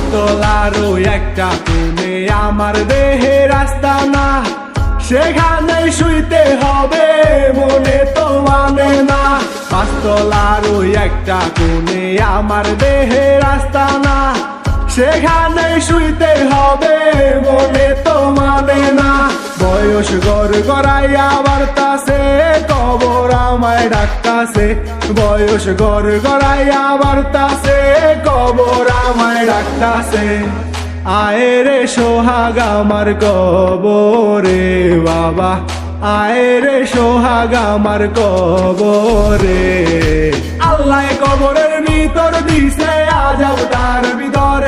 পাঁচতলার ওই একটা কোণে আমার দেহের আস্তানা, সেখানে শুইতে হবে মনে তো মানে না। পাঁচতলার ওই একটা কোণে আমার দেহের আস্তানা, সেখানে শুইতে হবে মনে তো মানে না। বয়স গড় গড়াইয়া বার্তাছে, কবর আমায় ডাকতাছে। বয়স গড় গড়াইয়া বার্তাছে, কবর আমায় ডাকতাছে। আয় রে সোহাগ আমার কবরে বাবা, আয় রে সোহাগ আমার কবরে। আল্লাহ কবরের ভিতর দিছে আজাব, তার ভিতরে